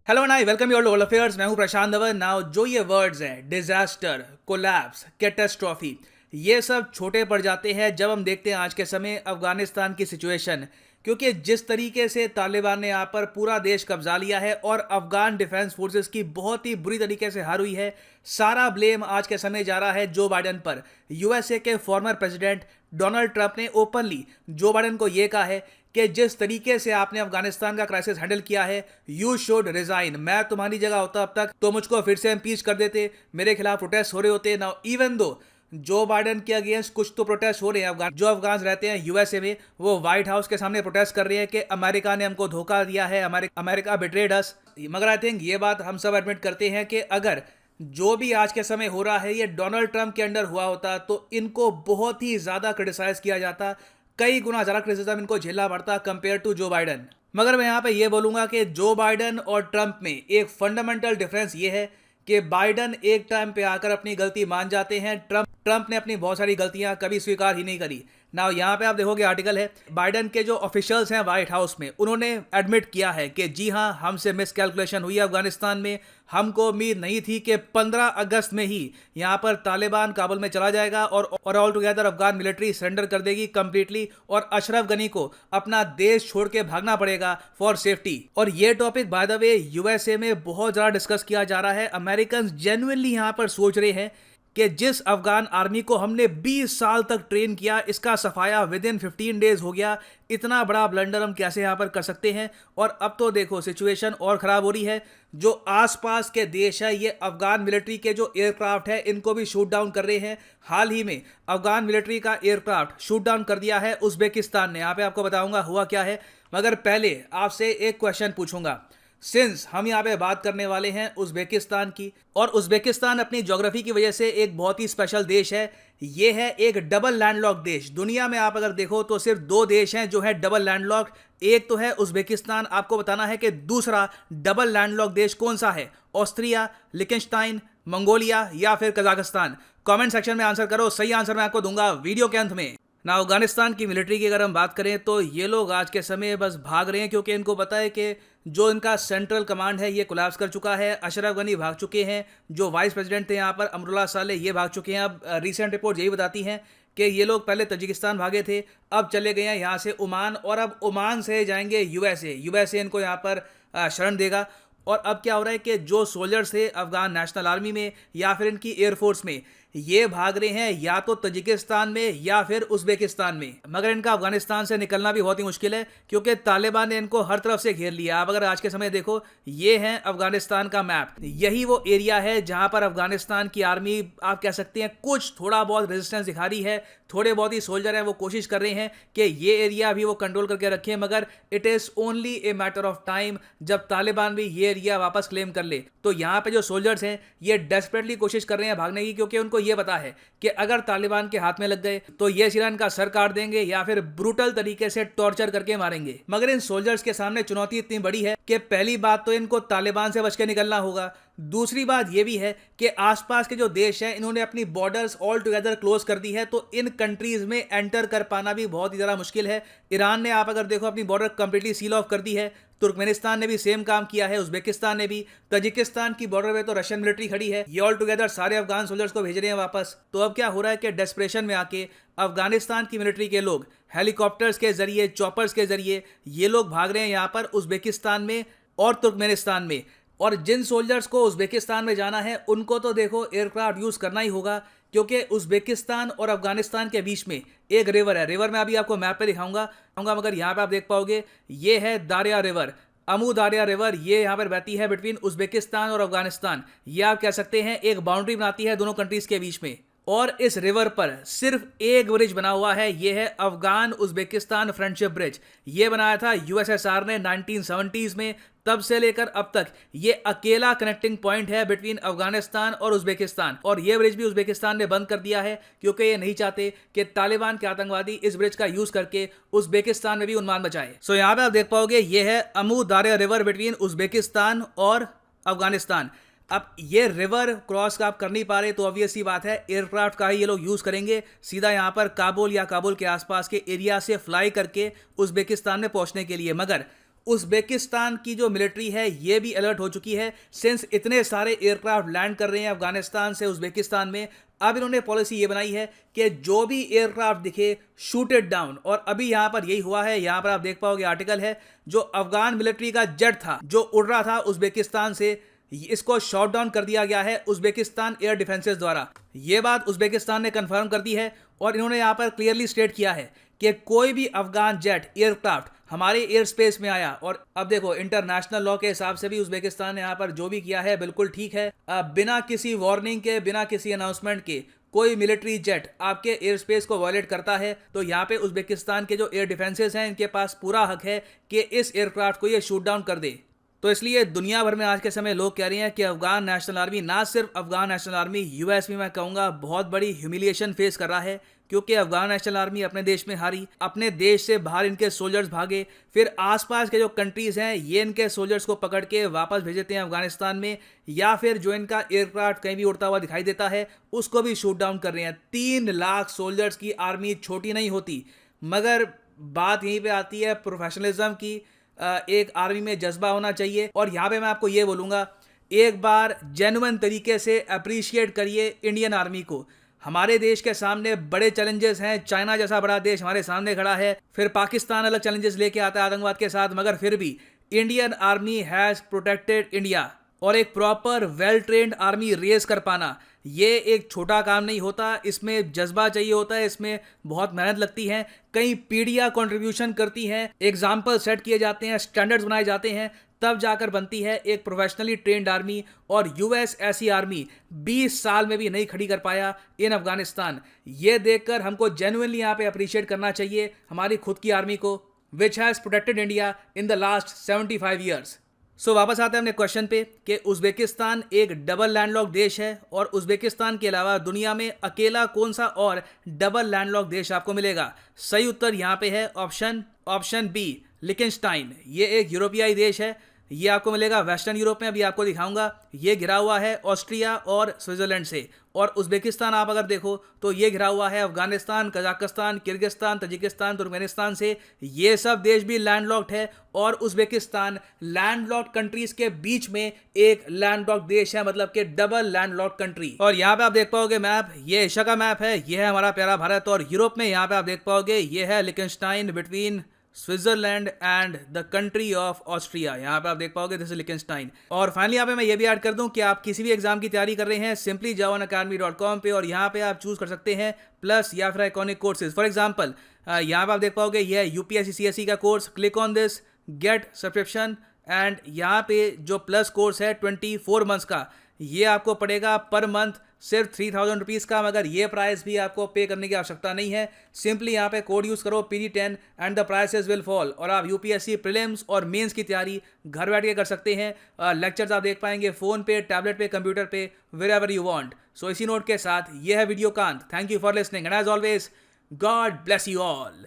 Hello and I welcome you all to world affairs. मैं हूं प्रशांत Dhawan. Now जो ये वर्ड्स हैं डिजास्टर, कोलैप्स, कैटास्ट्रॉफी, ये सब छोटे पड़ जाते हैं जब हम देखते हैं आज के समय अफगानिस्तान की सिचुएशन। क्योंकि जिस तरीके से तालिबान ने यहाँ पर पूरा देश कब्जा लिया है और अफगान डिफेंस फोर्सेस की बहुत ही बुरी तरीके से हार हुई है, सारा ब्लेम आज के समय जा रहा है जो बाइडन पर। यूएसए के फॉर्मर प्रेसिडेंट डोनाल्ड ट्रंप ने ओपनली जो बाइडन को यह कहा है कि जिस तरीके से आपने अफगानिस्तान का क्राइसिस हैंडल किया है, यू शुड रिजाइन। मैं तुम्हारी जगह होता अब तक तो मुझको फिर से इम्पीच कर देते, मेरे खिलाफ प्रोटेस्ट हो रहे होते। नाउ इवन दो जो बाइडन के अगेंस्ट कुछ तो प्रोटेस्ट हो रहे हैं, जो अफगान रहते हैं यूएसए में, वो व्हाइट हाउस के सामने प्रोटेस्ट कर रहे हैं कि अमेरिका ने हमको धोखा दिया है, अमेरिका बिट्रेड अस। मगर आई थिंक ये बात हम सब एडमिट करते हैं कि अगर जो भी आज के समय हो रहा है ये डोनाल्ड ट्रंप के अंडर हुआ होता तो इनको बहुत ही ज्यादा क्रिटिसाइज किया जाता, कई गुना ज्यादा क्रिटिसिज्म इनको झेलना पड़ता कंपेयर टू जो बाइडन। मगर मैं यहाँ पे ये बोलूंगा कि जो बाइडन और ट्रंप में एक फंडामेंटल डिफरेंस ये है कि बाइडन एक टाइम पे आकर अपनी गलती मान जाते हैं, ट्रंप ने अपनी बहुत सारी गलतियां कभी स्वीकार ही नहीं करी। नाउ यहाँ पे आप देखोगे आर्टिकल है, बाइडन के जो ऑफिशियल्स हैं व्हाइट हाउस में, उन्होंने एडमिट किया है कि जी हाँ, हमसे मिसकैलकुलेशन हुई अफगानिस्तान में। हमको उम्मीद नहीं थी कि 15 अगस्त में ही यहाँ पर तालिबान काबुल में चला जाएगा और all together Afghan military surrender कर देगी कंप्लीटली और अशरफ गनी को अपना देश छोड़ के भागना पड़ेगा फॉर सेफ्टी। और ये topic by the way USA में बहुत ज़्यादा डिस्कस किया जा रहा है। अमेरिकन जेन्युइनली यहाँ पर सोच रहे हैं कि जिस अफगान आर्मी को हमने 20 साल तक ट्रेन किया, इसका सफाया विद इन 15 डेज हो गया। इतना बड़ा ब्लंडर हम कैसे यहाँ पर कर सकते हैं। और अब तो देखो सिचुएशन और ख़राब हो रही है। जो आसपास के देश है ये अफगान मिलिट्री के जो एयरक्राफ्ट है इनको भी शूट डाउन कर रहे हैं। हाल ही में अफगान मिलिट्री का एयरक्राफ्ट शूट डाउन कर दिया है उज्बेकिस्तान ने। यहाँ पे आपको बताऊंगा हुआ क्या है, मगर पहले आपसे एक क्वेश्चन पूछूंगा। सिंस हम यहाँ पे बात करने वाले हैं उज्बेकिस्तान की, और उज्बेकिस्तान अपनी ज्योग्राफी की वजह से एक बहुत ही स्पेशल देश है। ये है एक डबल लैंडलॉक्ड देश। दुनिया में आप अगर देखो तो सिर्फ दो देश हैं जो है डबल लैंडलॉक्ड, एक तो है उज्बेकिस्तान। आपको बताना है कि दूसरा डबल लैंडलॉक्ड देश कौन सा है, ऑस्ट्रिया, लिechtenstein, मंगोलिया या फिर कजाकिस्तान। कमेंट सेक्शन में आंसर करो, सही आंसर मैं आपको दूंगा वीडियो के अंत में। ना अफगानिस्तान की मिलिट्री की अगर हम बात करें तो ये लोग आज के समय बस भाग रहे हैं, क्योंकि इनको पता है कि जो इनका सेंट्रल कमांड है ये कोलैप्स कर चुका है। अशरफ गनी भाग चुके हैं, जो वाइस प्रेसिडेंट थे यहाँ पर अमरुल्लाह सालेह ये भाग चुके हैं। अब रिसेंट रिपोर्ट यही बताती हैं कि ये लोग पहले तजिकिस्तान भागे थे, अब चले गए हैं यहाँ से ओमान, और अब ओमान से जाएंगे यूएसए इनको यहाँ पर शरण देगा। और अब क्या हो रहा है कि जो सोल्जर्स थे अफगान नेशनल आर्मी में या फिर इनकी एयरफोर्स में, ये भाग रहे हैं या तो तजिकिस्तान में या फिर उज्बेकिस्तान में। मगर इनका अफगानिस्तान से निकलना भी बहुत ही मुश्किल है, क्योंकि तालिबान ने इनको हर तरफ से घेर लिया। अब अगर आज के समय देखो, ये है अफगानिस्तान का मैप, यही वो एरिया है जहां पर अफगानिस्तान की आर्मी आप कह सकते हैं कुछ थोड़ा बहुत रेजिस्टेंस दिखा रही है। थोड़े बहुत ही सोल्जर हैं वो कोशिश कर रहे हैं कि ये एरिया भी वो कंट्रोल करके रखें, मगर it is only a matter of time जब तालिबान भी ये एरिया वापस क्लेम कर ले। तो यहाँ पे जो सोल्जर्स हैं ये डेस्परेटली कोशिश कर रहे हैं भागने की, क्योंकि उनको ये पता है कि अगर तालिबान के हाथ में लग गए तो ये सिरा इनका सर काट देंगे या फिर ब्रूटल तरीके से टॉर्चर करके मारेंगे। मगर इन सोल्जर्स के सामने चुनौती इतनी बड़ी है कि पहली बात तो इनको तालिबान से बच के निकलना होगा। दूसरी बात यह भी है कि आसपास के जो देश हैं इन्होंने अपनी बॉर्डर्स ऑल टुगेदर क्लोज कर दी है, तो इन कंट्रीज में एंटर कर पाना भी बहुत ही ज़्यादा मुश्किल है। ईरान ने आप अगर देखो अपनी बॉर्डर कंप्लीटली सील ऑफ कर दी है, तुर्कमेनिस्तान ने भी सेम काम किया है, उज्बेकिस्तान ने भी। तजिकिस्तान की बॉर्डर पे तो रशियन मिलिट्री खड़ी है, ये ऑल टुगेदर सारे अफगान सोल्जर्स को भेज रहे हैं वापस। तो अब क्या हो रहा है कि डेस्परेशन में आके अफगानिस्तान की मिलिट्री के लोग हेलीकॉप्टर्स के जरिए, चॉपर्स के जरिए ये लोग भाग रहे हैं यहाँ पर उज्बेकिस्तान में और तुर्कमेनिस्तान में। और जिन सोल्जर्स को उज्बेकिस्तान में जाना है उनको तो देखो एयरक्राफ्ट यूज़ करना ही होगा, क्योंकि उज्बेकिस्तान और अफगानिस्तान के बीच में एक रिवर है। रिवर मैं अभी आपको मैप पे दिखाऊंगा, मगर यहाँ पे आप देख पाओगे ये है दारिया रिवर, अमू दारिया रिवर। ये यहाँ पर बहती है बिटवीन उज्बेकिस्तान और अफगानिस्तान। ये आप कह सकते हैं एक बाउंड्री बनाती है दोनों कंट्रीज के बीच में। और इस रिवर पर सिर्फ एक ब्रिज बना हुआ है, ये है अफगान उज्बेकिस्तान फ्रेंडशिप ब्रिज। ये बनाया था यूएसएसआर ने 1970s में। तब से लेकर अब तक ये अकेला कनेक्टिंग पॉइंट है बिटवीन अफगानिस्तान और उज्बेकिस्तान। और ये ब्रिज भी उज्बेकिस्तान ने बंद कर दिया है, क्योंकि ये नहीं चाहते कि तालिबान के आतंकवादी इस ब्रिज का यूज करके उज्बेकिस्तान में भी उन्माद मचाए। सो यहाँ पे आप देख पाओगे ये है अमू दारिया रिवर बिटवीन उज्बेकिस्तान और अफगानिस्तान। अब ये रिवर क्रॉस आप कर नहीं पा रहे तो ऑब्वियस सी बात है एयरक्राफ्ट का ही ये लोग यूज़ करेंगे, सीधा यहाँ पर काबुल या काबुल के आसपास के एरिया से फ्लाई करके उज्बेकिस्तान में पहुँचने के लिए। मगर उज़्बेकिस्तान की जो मिलिट्री है ये भी अलर्ट हो चुकी है। सिंस इतने सारे एयरक्राफ्ट लैंड कर रहे हैं अफगानिस्तान से उज़्बेकिस्तान में, अब इन्होंने पॉलिसी ये बनाई है कि जो भी एयरक्राफ्ट दिखे शूट इट डाउन। और अभी यहाँ पर यही हुआ है। यहाँ पर आप देख पाओगे आर्टिकल है, जो अफगान मिलिट्री का जेट था जो उड़ रहा था उज़्बेकिस्तान से, इसको शॉट डाउन कर दिया गया है उज़्बेकिस्तान एयर डिफेंसेस द्वारा। ये बात उज़्बेकिस्तान ने कंफर्म कर दी है और इन्होंने यहाँ पर क्लियरली स्टेट किया है कि कोई भी अफगान जेट एयरक्राफ्ट हमारे एयर स्पेस में आया, और अब देखो इंटरनेशनल लॉ के हिसाब से भी उज़्बेकिस्तान ने यहाँ पर जो भी किया है बिल्कुल ठीक है। बिना किसी वार्निंग के, बिना किसी अनाउंसमेंट के कोई मिलिट्री जेट आपके एयर स्पेस को वायलेट करता है तो यहाँ पे उज़्बेकिस्तान के जो एयर डिफेंसेस हैं इनके पास पूरा हक है कि इस एयरक्राफ्ट को ये शूट डाउन कर दे। तो इसलिए दुनिया भर में आज के समय लोग कह रहे हैं कि अफगान नेशनल आर्मी, ना सिर्फ अफगान नेशनल आर्मी, यूएस भी मैं कहूँगा बहुत बड़ी ह्यूमिलिएशन फेस कर रहा है, क्योंकि अफगान नेशनल आर्मी अपने देश में हारी, अपने देश से बाहर इनके सोल्जर्स भागे, फिर आसपास के जो कंट्रीज हैं ये इनके सोल्जर्स को पकड़ के वापस भेज देते हैं अफगानिस्तान में, या फिर जो इनका एयरक्राफ्ट कहीं भी उड़ता हुआ दिखाई देता है उसको भी शूट डाउन कर रहे हैं। 3 लाख सोल्जर्स की आर्मी छोटी नहीं होती। मगर बात यहीं पर आती है प्रोफेशनलिज्म की। एक आर्मी में जज्बा होना चाहिए। और यहाँ पे मैं आपको ये बोलूँगा, एक बार जेन्युइन तरीके से अप्रिशिएट करिए इंडियन आर्मी को। हमारे देश के सामने बड़े चैलेंजेस हैं, चाइना जैसा बड़ा देश हमारे सामने खड़ा है, फिर पाकिस्तान अलग चैलेंजेस लेके आता है आतंकवाद के साथ, मगर फिर भी Indian army has protected India. और एक proper well trained army raise कर पाना ये एक छोटा काम नहीं होता, इसमें जज्बा चाहिए होता है, इसमें बहुत मेहनत लगती है, कई पीढ़ियां कंट्रीब्यूशन करती हैं, एग्जाम्पल सेट किए जाते हैं, स्टैंडर्ड्स बनाए जाते हैं, तब जाकर बनती है एक प्रोफेशनली ट्रेंड आर्मी। और यूएस ऐसी आर्मी 20 साल में भी नहीं खड़ी कर पाया इन अफगानिस्तान। ये देखकर हमको जेन्युइनली यहाँ पे अप्रिशिएट करना चाहिए हमारी खुद की आर्मी को, which has protected India in the last 75 years. So वापस आते हैं अपने क्वेश्चन पे कि उज़्बेकिस्तान एक डबल लैंडलॉक देश है, और उज़्बेकिस्तान के अलावा दुनिया में अकेला कौन सा और डबल लैंडलॉक देश आपको मिलेगा? सही उत्तर यहाँ पे है ऑप्शन बी, लिechtenstein। ये एक यूरोपियाई देश है, ये आपको मिलेगा वेस्टर्न यूरोप में। अभी आपको दिखाऊंगा, ये घिरा हुआ है ऑस्ट्रिया और स्विट्जरलैंड से। और उज़्बेकिस्तान आप अगर देखो तो ये घिरा हुआ है Afghanistan, Kazakhstan, Kyrgyzstan, Tajikistan, Turkmenistan से। ये सब देश भी लैंडलॉक्ड है, और उज़्बेकिस्तान लैंडलॉक्ड कंट्रीज के बीच में एक लैंडलॉक्ड देश है, मतलब कि डबल लैंडलॉक्ड कंट्री। और यहाँ पे आप देख पाओगे मैप, ये एशिया का मैप है, ये है हमारा प्यारा भारत। और यूरोप में यहाँ पे आप देख पाओगे ये है लिechtenstein between Switzerland and the country of Austria. यहाँ पे आप देख पाओगे दिस इज लिechtenstein। और फाइनली यहाँ पे मैं ये भी ऐड कर दूं कि आप किसी भी एग्जाम की तैयारी कर रहे हैं, सिंपली जाओ unacademy.com पे और यहाँ पे आप चूज कर सकते हैं प्लस या फिर आइकॉनिक कोर्सेज। फॉर एग्जाम्पल यहाँ पे आप देख पाओगे ये है यूपीएससी सीएससी का course, click on this, get subscription, and यहाँ पे जो प्लस कोर्स है 24 मंथ्स का, ये आपको पड़ेगा पर मंथ सिर्फ 3000 रुपीज़ का। मगर ये प्राइस भी आपको पे करने की आवश्यकता नहीं है, सिंपली यहाँ पे कोड यूज़ करो PD10 and the prices will fall, और आप यूपीएससी प्रीलिम्स और मेंस की तैयारी घर बैठ के कर सकते हैं। लेक्चर्स आप देख पाएंगे फ़ोन पे, टैबलेट पे, कंप्यूटर पे, वेयर यू वांट। सो इसी नोट के साथ ये है वीडियो कांत। Thank you for listening and as always God bless you all.